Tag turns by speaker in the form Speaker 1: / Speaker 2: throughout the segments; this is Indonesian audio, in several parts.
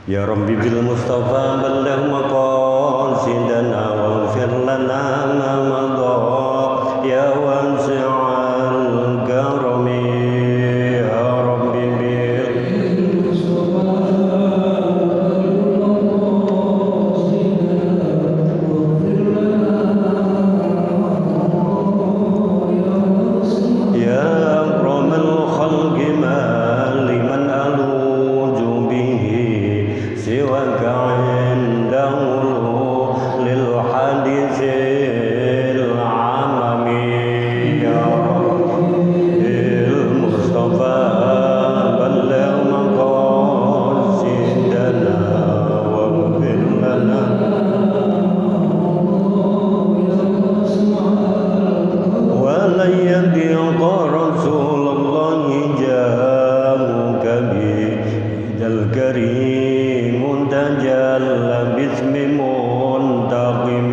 Speaker 1: Ya Rabbi bil Mustafa balligh maqasidana waghfir lana ma madha ya wasi'al karami ya Rabbi bil ya akramal khalqi ma liman aluju bihi siwaka indahu lil hadisil amami ya Rabbil Mustafa balligh maqasidana waghfir lana ولا يضيق رسول الله جاءك بيد الكريم تجلى باسم منتقم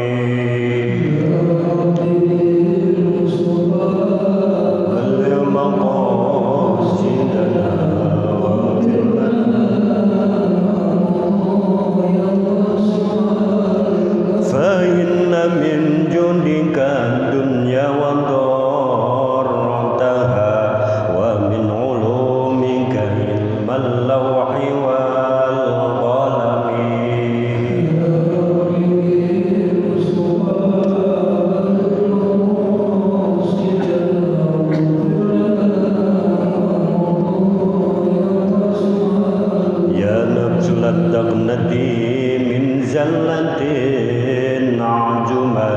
Speaker 1: بلغ مقاصدنا واغفر فإن من جندك الدنيا وضرتها ومن علومك علم اللوح والقلم يا نفس لا تقنطي من زلة عجما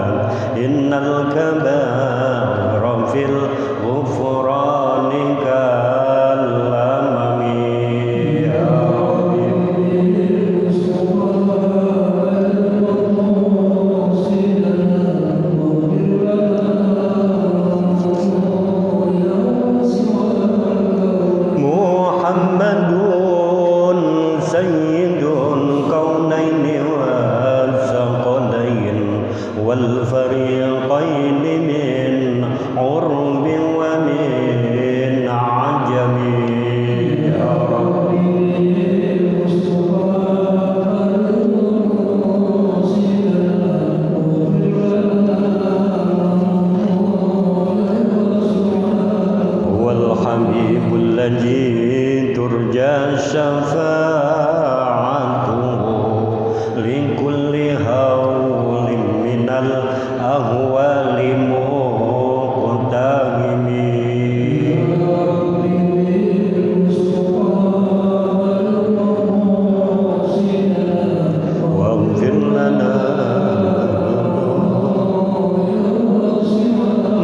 Speaker 1: إن الكبائر في الغفران كالأمم يا ربي محمد سيد الكونين والثقلين والفريقين من عرب ومن عجم يا ربي هو الحبيب الذي ترجى شفاعته لكل هول من الأهوال مقتهم واغفر لنا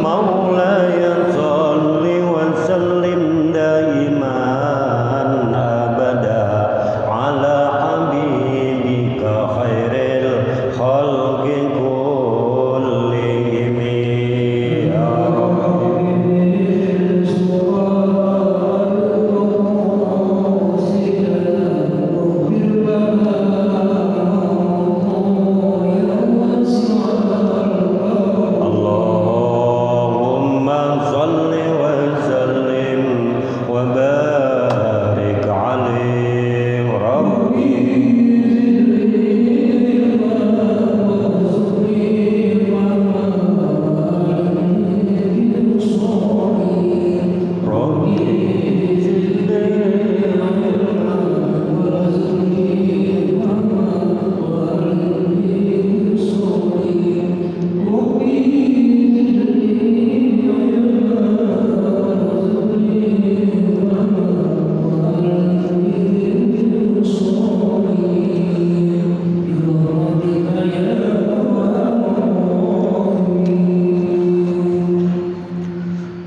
Speaker 1: مولاي صل وسلم دائما أبدا على حبيبك خير الخلق كلهم يا اللهم صل وسلم وبارك عليه ربي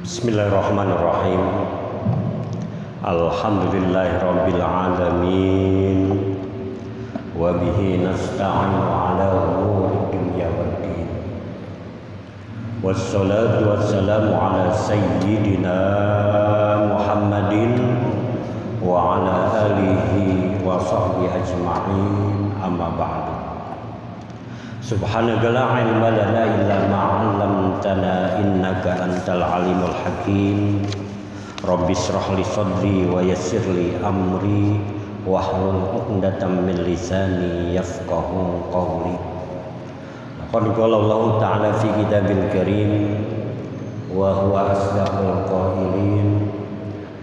Speaker 1: Bismillahirrahmanirrahim. Alhamdulillahirabbil alamin. Wa bihi nasta'inu ala umuri dunya waddin. Wassalatu wassalamu ala sayyidina Muhammadin wa ala alihi wa sahbihi ajma'in. Amma ba'du. Subhanaka la ilma lana illa ma 'allamtana innaka antal alimul hakim. Rabbi shrah li sadri wa yassir li amri wahlul 'uqdatam min lisani yafqahu qawli. Laqad qala Allah ta'ala fi kitabil karim wa huwa asdaqul qailin.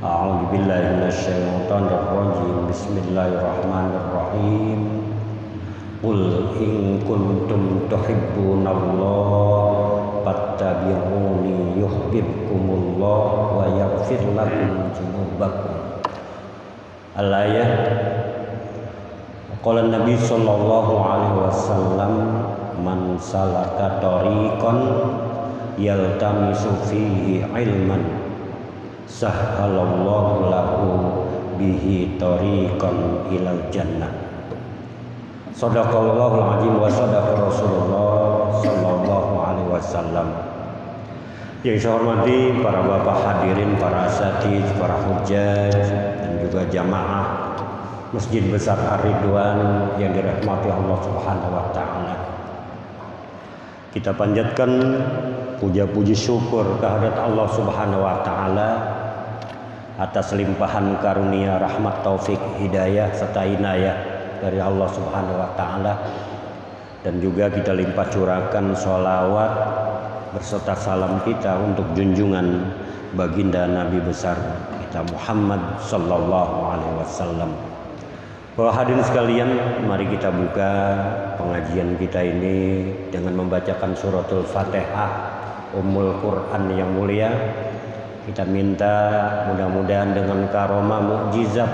Speaker 1: A'udzu billahi minasyaitonir rajim. Bismillahirrahmanirrahim. Qul in kuntum tuhibbunallaha fattabi'uni yuhibbukumullah wa yaghfir lakum dzunubakum. Al-ayat. Qala Nabi sallallahu alaihi wasallam, man salaka tariqan yaltamisu fihi ilman sahhalallahu lahu bihi tariqan ilal jannah. Shadaqallahul azim wa shadaqa Rasulullah sallallahu alaihi wasallam. Yang saya hormati para bapak hadirin, para asatidz, para hujjaj dan juga jamaah Masjid Besar Ar-Ridwan yang dirahmati Allah Subhanahu wa taala. Kita panjatkan puja-puji syukur kehadirat Allah Subhanahu wa taala atas limpahan karunia, rahmat, taufik, hidayah serta inayah dari Allah Subhanahu wa taala, dan juga kita limpah curahkan sholawat berserta salam kita untuk junjungan baginda Nabi besar kita Muhammad sallallahu alaihi wasallam. Bapak hadirin sekalian, mari kita buka pengajian kita ini dengan membacakan suratul Fatihah, Ummul Quran yang mulia. Kita minta mudah-mudahan dengan karomah mukjizat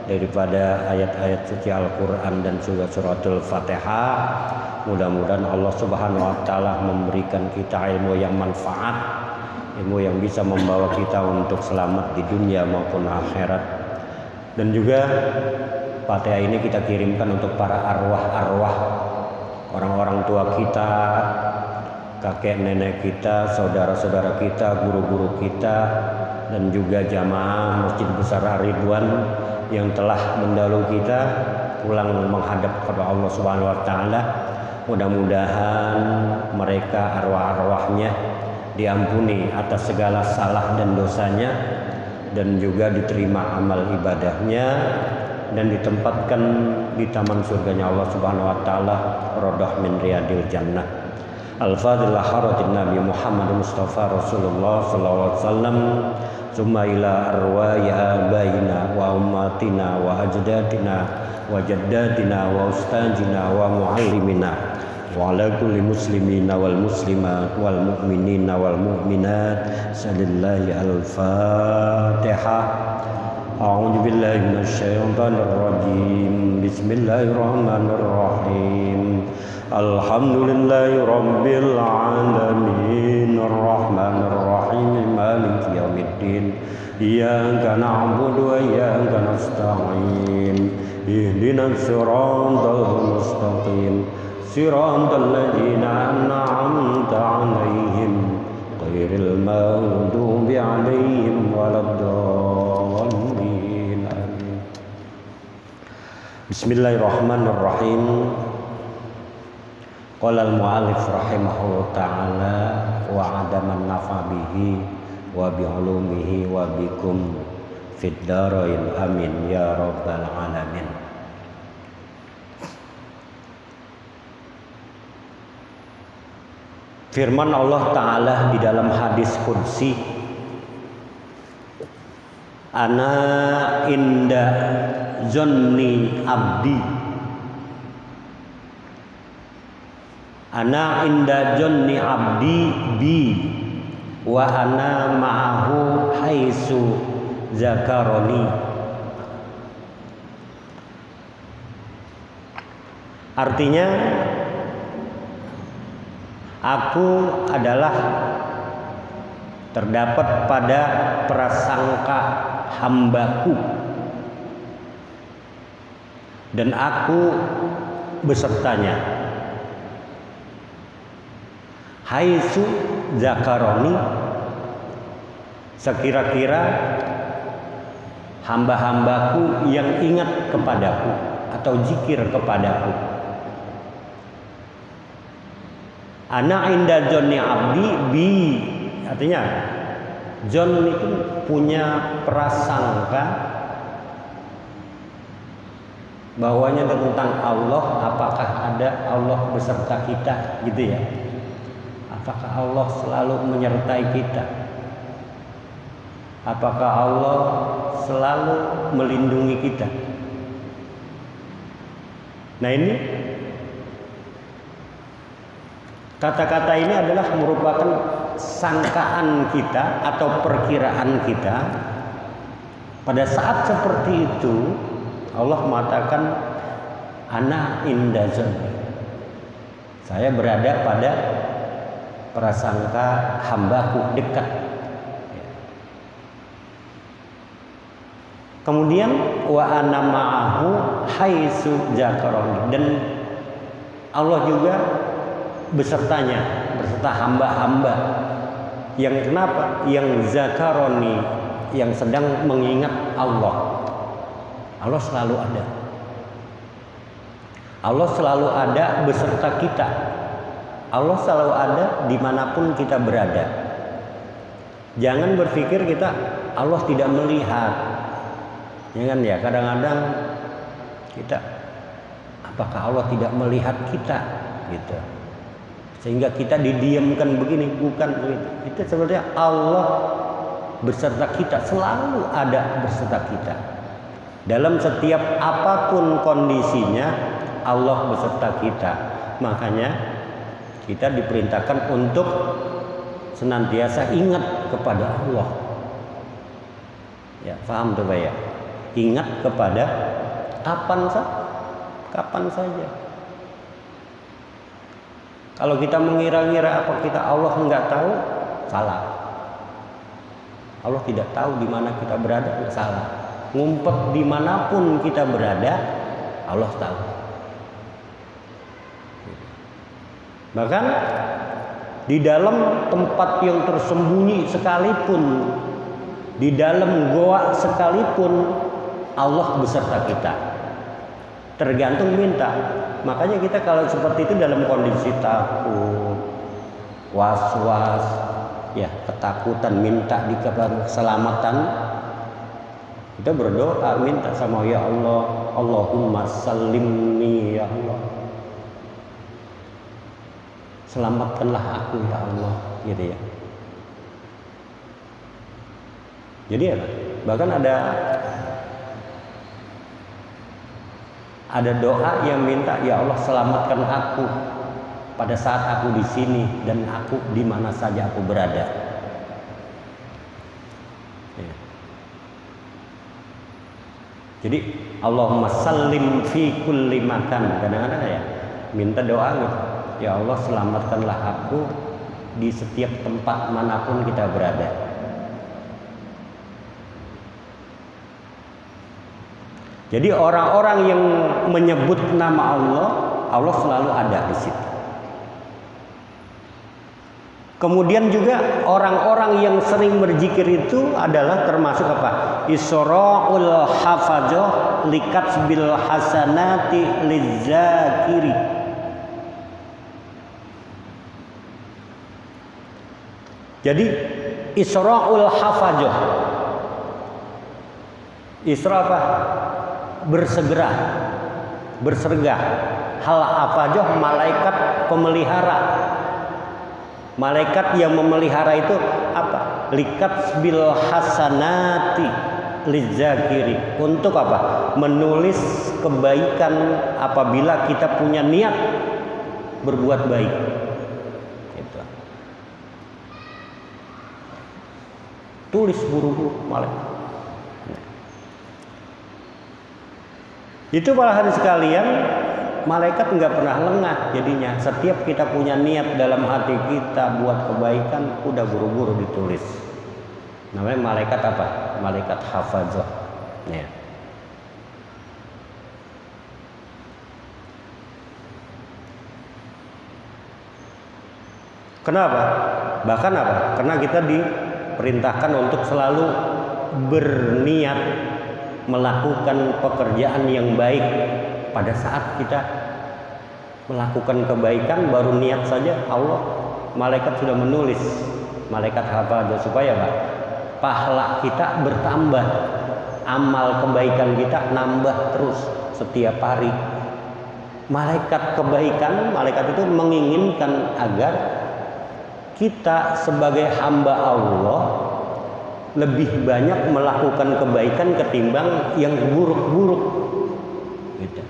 Speaker 1: daripada ayat-ayat suci Al-Quran dan juga suratul Fatihah, mudah-mudahan Allah Subhanahu wa taala memberikan kita ilmu yang manfaat, ilmu yang bisa membawa kita untuk selamat di dunia maupun akhirat. Dan juga Fatihah ini kita kirimkan untuk para arwah-arwah, orang-orang tua kita, kakek nenek kita, saudara-saudara kita, guru-guru kita, dan juga jamaah Masjid Besar Ar-Ridwan yang telah mendahului kita pulang menghadap kepada Allah Subhanahu wa taala. Mudah-mudahan mereka arwah-arwahnya diampuni atas segala salah dan dosanya, dan juga diterima amal ibadahnya, dan ditempatkan di taman surganya Allah Subhanahu wa taala, rodah min riyadil jannah. Al-Fadhilah haratin Nabi Muhammad Mustafa Rasulullah sallallahu alaihi wasallam. Summa ila arwahi abaina wa ummatina wa ajdatina wa jaddatina wa ustajina wa muallimina wa ala kulli muslimina wal muslimat wal mu'minina wal mu'minat. Sallallahu al-Fatihah. A'udzu billahi minasyaitonir rajim. Bismillahirrahmanirrahim. Alhamdulillahi rabbil alamin, arrahmanir rahim, maliki yaumiddin. Iyyaka na'budu wa iyyaka nasta'in. Ihdinas siratal mustaqim. Siratal ladzina an'amta 'alaihim ghairil maghdubi 'alaihim waladdallin. Amin. Bismillahirrahmanirrahim. Qala al-mu'allif rahimahullah ta'ala wa adaman nafa bihi wa bi'ulumihi wa bikum fid darain amin ya rabbal alamin. Firman Allah Ta'ala di dalam hadis qudsi, ana inda zonni abdi, ana inda zonni abdi bi wa ana ma'ahu haitsu zakaroni. Artinya, aku adalah terdapat pada prasangka hambaku, dan aku besertanya. Haitsu zakaroni, sekira-kira hamba-hambaku yang ingat kepadaku atau zikir kepadaku. Ana inda zonni abdi bi, artinya zon itu punya prasangka bahwanya tentang Allah, apakah ada Allah beserta kita gitu ya, apakah Allah selalu menyertai kita, apakah Allah selalu melindungi kita. Nah, ini kata-kata ini adalah merupakan sangkaan kita atau perkiraan kita. Pada saat seperti itu Allah mengatakan ana inda zanni, saya berada pada prasangka hambaku, dekat. Kemudian wa ana ma'ahu haitsu dzakarani, dan Allah juga besertanya, beserta hamba-hamba yang kenapa? Yang zakaroni, yang sedang mengingat Allah. Allah selalu ada. Allah selalu ada beserta kita. Allah selalu ada dimanapun kita berada. Jangan berpikir kita Allah tidak melihat. Jangan ya, kadang-kadang kita, apakah Allah tidak melihat kita gitu, sehingga kita didiamkan begini. Bukan begitu. Itu sebenarnya Allah beserta kita, selalu ada beserta kita. Dalam setiap apapun kondisinya Allah beserta kita. Makanya kita diperintahkan untuk senantiasa ingat kepada Allah. Ya, paham tuh Pak ya? Ingat kepada kapan saja. Kalau kita mengira-ngira apa kita Allah enggak tahu, salah. Allah tidak tahu di mana kita berada, salah. Ngumpet dimanapun kita berada, Allah tahu. Bahkan di dalam tempat yang tersembunyi sekalipun, di dalam goa sekalipun, Allah beserta kita. Tergantung minta. Makanya kita kalau seperti itu dalam kondisi takut, was-was, ya ketakutan, minta di keselamatan, kita berdoa minta sama ya Allah, Allahumma sallimni ya Allah, selamatkanlah aku ya Allah, gitu ya. Jadi ya, bahkan ada doa yang minta ya Allah selamatkan aku pada saat aku di sini dan aku di mana saja aku berada. Ya. Jadi Allahumma sallim fi kulli makan, kadang-kadang ya minta doa gitu. Ya Allah selamatkanlah aku di setiap tempat manapun kita berada. Jadi orang-orang yang menyebut nama Allah, Allah selalu ada di situ. Kemudian juga orang-orang yang sering berzikir itu adalah termasuk apa? Isra'ul hafadzah likatsbil hasanati lizzakiri. Jadi Isra'ul hafadzah. Isra apa? Bersergah. Hal hafadzah malaikat pemelihara. Malaikat yang memelihara itu apa? Likatsbil hasanati lizzakiri. Untuk apa? Menulis kebaikan apabila kita punya niat berbuat baik. Gitu. Tulis buru-buru malaikat. Itu para hadirin sekalian, malaikat nggak pernah lengah jadinya. Setiap kita punya niat dalam hati kita buat kebaikan, udah buru-buru ditulis. Namanya malaikat apa? Malaikat hafadzah. Ya. Kenapa? Bahkan apa? Karena kita diperintahkan untuk selalu berniat melakukan pekerjaan yang baik. Pada saat kita melakukan kebaikan, baru niat saja Allah, malaikat sudah menulis, malaikat hafadzah, supaya apa? Pahala kita bertambah, amal kebaikan kita nambah terus setiap hari. Malaikat kebaikan, malaikat itu menginginkan agar kita sebagai hamba Allah lebih banyak melakukan kebaikan ketimbang yang buruk-buruk gitu.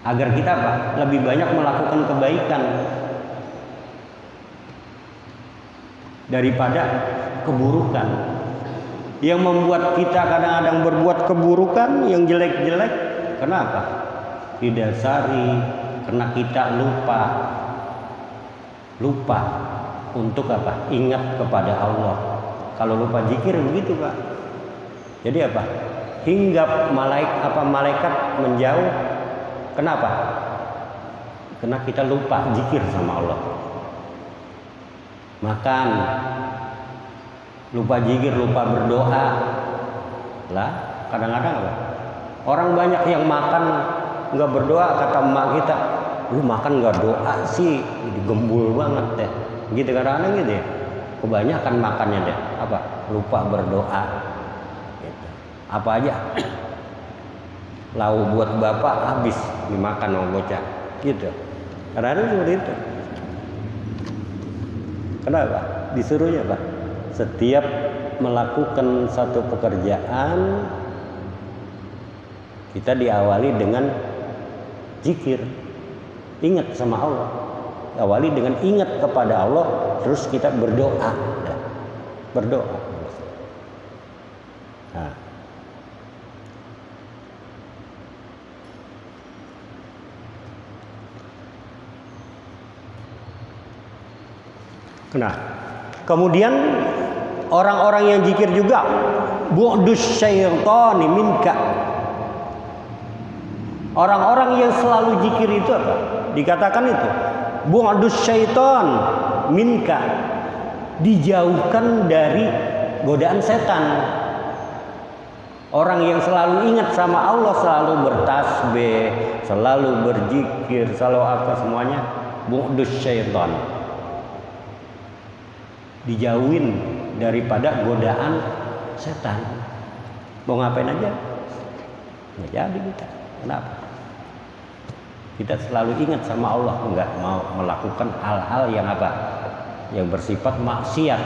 Speaker 1: Agar kita apa? Lebih banyak melakukan kebaikan daripada keburukan. Yang membuat kita kadang-kadang berbuat keburukan yang jelek-jelek, kenapa? Didasari karena kita lupa untuk apa? Ingat kepada Allah. Kalau lupa zikir begitu, Pak. Jadi apa? Hinggap malaikat menjauh. Kenapa? Karena kita lupa zikir sama Allah. Makan, lupa zikir, lupa berdoa. Lah, kadang-kadang apa? Orang banyak yang makan nggak berdoa, kata emak kita, lu makan nggak doa sih, digembul banget deh. Gitu kadang-kadang gitu ya. Kebanyakan makannya deh, apa? Lupa berdoa. Gitu. Apa aja? Lau buat bapak habis dimakan sama bocah. Gitu. Kadang-kadang seperti itu. Kenapa? Disuruhnya Pak. Setiap melakukan satu pekerjaan kita diawali dengan zikir, ingat sama Allah. Awali dengan ingat kepada Allah, terus kita berdoa. Berdoa. Nah. Nah, kemudian orang-orang yang zikir juga bu'dus syaitani minka. Orang-orang yang selalu zikir itu apa? Dikatakan itu bu'dus syaitan minka, dijauhkan dari godaan setan. Orang yang selalu ingat sama Allah, selalu bertasbih, selalu berzikir, selalu apa semuanya, bu'dus syaitan, dijauhin daripada godaan setan. Mau ngapain aja nggak jadi kita. Kenapa? Kita selalu ingat sama Allah, nggak mau melakukan hal-hal yang apa, yang bersifat maksiat,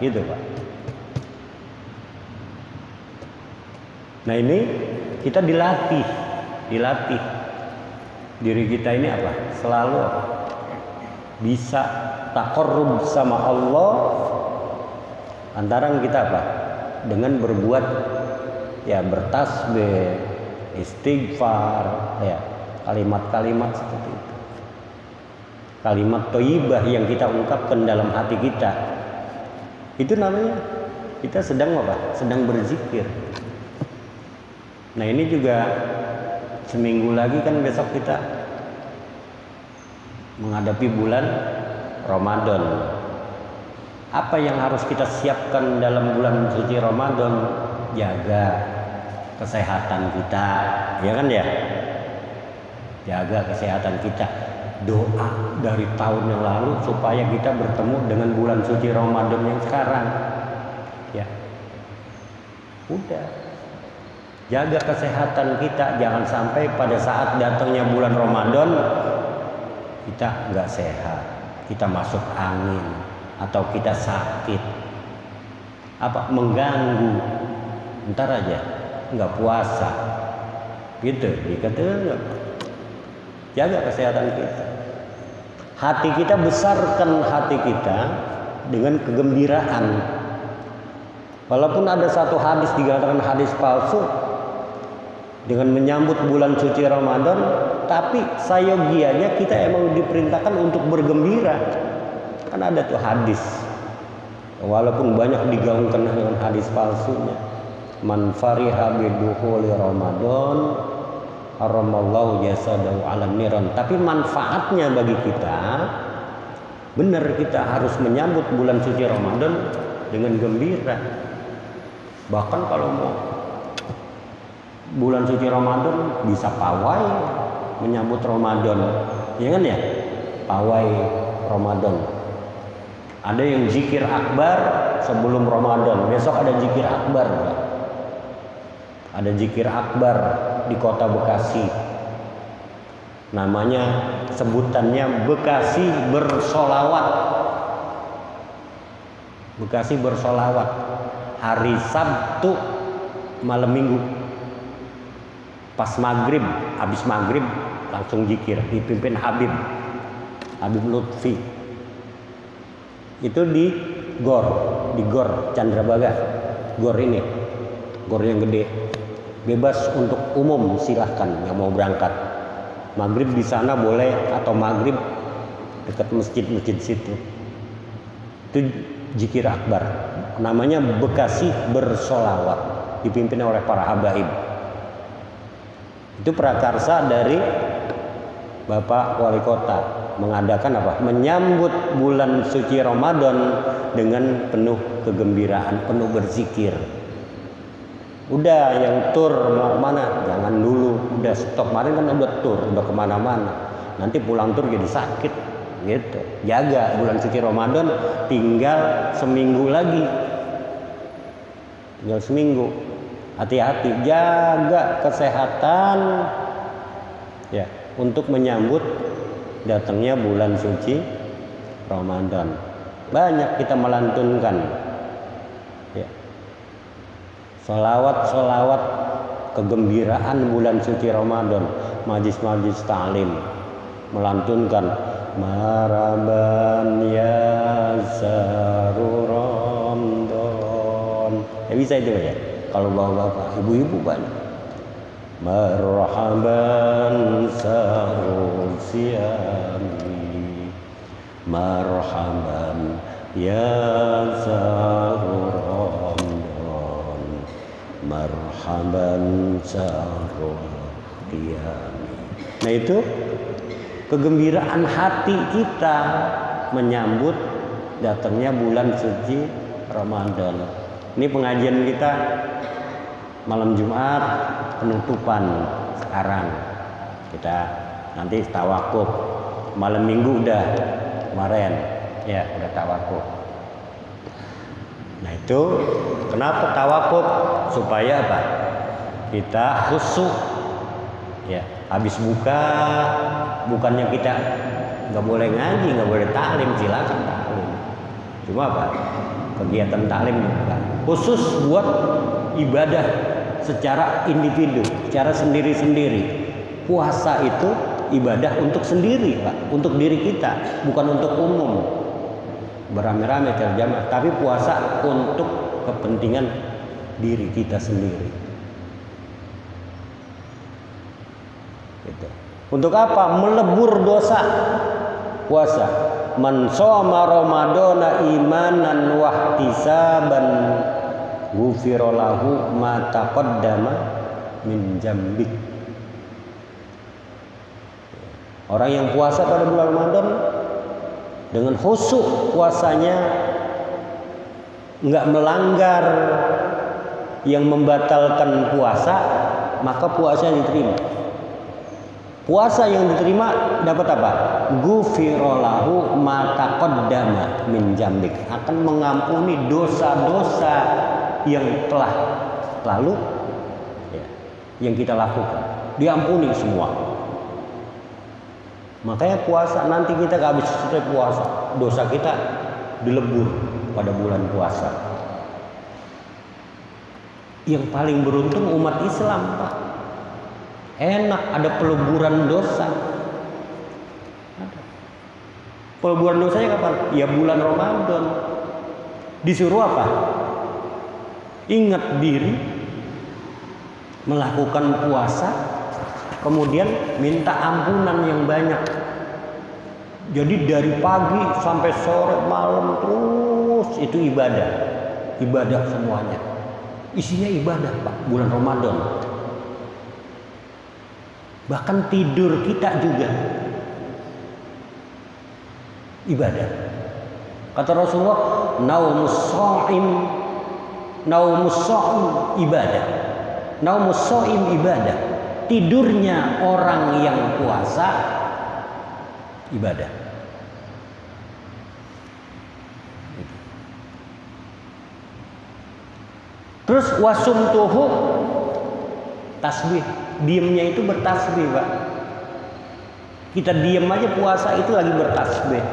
Speaker 1: gitu Pak. Nah ini kita dilatih diri kita ini apa? Selalu apa? Bisa taqarrub sama Allah antara kita apa? Dengan berbuat ya bertasbih, istighfar, ya kalimat-kalimat seperti itu. Kalimat thayyibah yang kita ungkapkan dalam hati kita. Itu namanya kita sedang apa? Sedang berzikir. Nah, ini juga seminggu lagi kan besok kita menghadapi bulan Ramadan. Apa yang harus kita siapkan dalam bulan suci Ramadan? Jaga kesehatan kita, ya kan ya? Jaga kesehatan kita. Doa dari tahun yang lalu supaya kita bertemu dengan bulan suci Ramadan yang sekarang. Ya. Udah. Jaga kesehatan kita, jangan sampai pada saat datangnya bulan Ramadan kita nggak sehat, kita masuk angin atau kita sakit, apa mengganggu, ntar aja nggak puasa, gitu. Dikatakan jaga kesehatan kita, hati kita, besarkan hati kita dengan kegembiraan. Walaupun ada satu hadis dikatakan hadis palsu dengan menyambut bulan suci Ramadan, tapi sayogianya kita emang diperintahkan untuk bergembira. Kan ada tuh hadis, walaupun banyak digaungkan dengan hadis palsunya. Man fariha bidukhuli Ramadan haramallahu jasadahu 'alan niran. Tapi manfaatnya bagi kita, benar, kita harus menyambut bulan suci Ramadan dengan gembira. Bahkan kalau mau bulan suci Ramadan bisa pawai menyambut Ramadan, ya kan ya? Pawai Ramadan. Ada yang zikir akbar sebelum Ramadan, besok ada zikir akbar. Ada zikir akbar di kota Bekasi. Namanya, sebutannya Bekasi bersolawat. Bekasi bersolawat hari Sabtu malam Minggu. Pas maghrib, habis maghrib langsung zikir, dipimpin Habib Lutfi. Itu di Gor Candrabaga. Gor ini, gor yang gede, bebas untuk umum, silahkan yang mau berangkat. Maghrib di sana boleh, atau maghrib dekat masjid situ. Itu zikir akbar. Namanya Bekasi bersolawat, dipimpin oleh para habaib. Itu prakarsa dari Bapak Wali Kota, mengadakan apa? Menyambut bulan suci Ramadan dengan penuh kegembiraan, penuh berzikir. Udah yang tur mau kemana? Jangan dulu, udah stop. Kemarin kan udah tur, udah kemana-mana. Nanti pulang tur jadi sakit, gitu. Jaga bulan suci Ramadan, tinggal seminggu lagi. Tinggal seminggu. Hati-hati, jaga kesehatan, ya, untuk menyambut datangnya bulan suci Ramadan. Banyak kita melantunkan, ya, solawat kegembiraan bulan suci Ramadan, majlis ta'lim, melantunkan maraban ya saru Ramadan. Ya bisa itu ya. Kalau bapak, ibu-ibu banyak. Marhaban saru siami, marhaban ya saru Ramadan, marhaban saru qiyami. Nah, itu kegembiraan hati kita menyambut datangnya bulan suci Ramadan. Ini pengajian kita malam Jumat penutupan sekarang. Kita nanti tawakuf. Malam Minggu udah kemarin, ya udah tawakuf. Nah, itu kenapa tawakuf? Supaya apa? Kita khusyuk. Ya, habis buka, bukannya kita nggak boleh ngaji, nggak boleh taklim, silakan taklim. Cuma apa? Kegiatan taklim bukan khusus buat ibadah secara individu, secara sendiri-sendiri. Puasa itu ibadah untuk sendiri, Pak, untuk diri kita, bukan untuk umum. Beramai-ramai terjamah, tapi puasa untuk kepentingan diri kita sendiri. Gitu. Untuk apa? Melebur dosa. Puasa. Man shoma Ramadana imanan wa ihtisaban ghufira lahu ma taqaddama min dzambik. Orang yang puasa pada bulan Ramadan dengan khusyuk puasanya, enggak melanggar yang membatalkan puasa, maka puasa diterima. Puasa yang diterima dapat apa? Ghufira lahu ma taqaddama min dzambik, akan mengampuni dosa-dosa yang telah lalu, ya, yang kita lakukan, diampuni semua. Makanya puasa, nanti kita gak habis selesai puasa, dosa kita dilebur pada bulan puasa. Yang paling beruntung umat Islam, Pak. Enak, ada peleburan dosa. Ada. Peleburan dosanya kapan? Ya bulan Ramadan. Disuruh apa? Ingat diri, melakukan puasa, kemudian minta ampunan yang banyak. Jadi dari pagi sampai sore malam terus itu ibadah. Ibadah semuanya. Isinya ibadah, Pak, bulan Ramadan. Bahkan tidur kita juga ibadah. Kata Rasulullah, naumus sha'im ibadah. Naumus sha'im ibadah. Tidurnya orang yang puasa ibadah. Terus wasumtuhu tasbih. diemnya itu bertasbih, Pak. Kita diem aja puasa itu lagi bertasbih.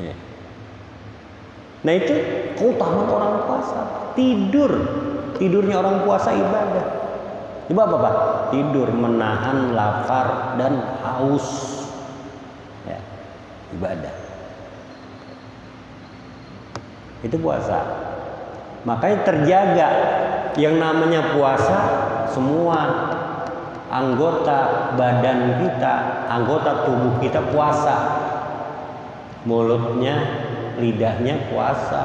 Speaker 1: Ya. Nah itu keutamaan orang puasa. Tidurnya orang puasa ibadah. Coba apa, Pak? Tidur menahan lapar dan haus. Ya, ibadah. Itu puasa. Makanya terjaga yang namanya puasa, semua anggota badan kita, anggota tubuh kita puasa. Mulutnya, lidahnya puasa.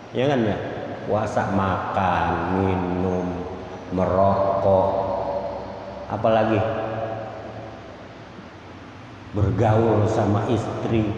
Speaker 1: Ya kan ya? Puasa makan, minum, merokok, apalagi bergaul sama istri,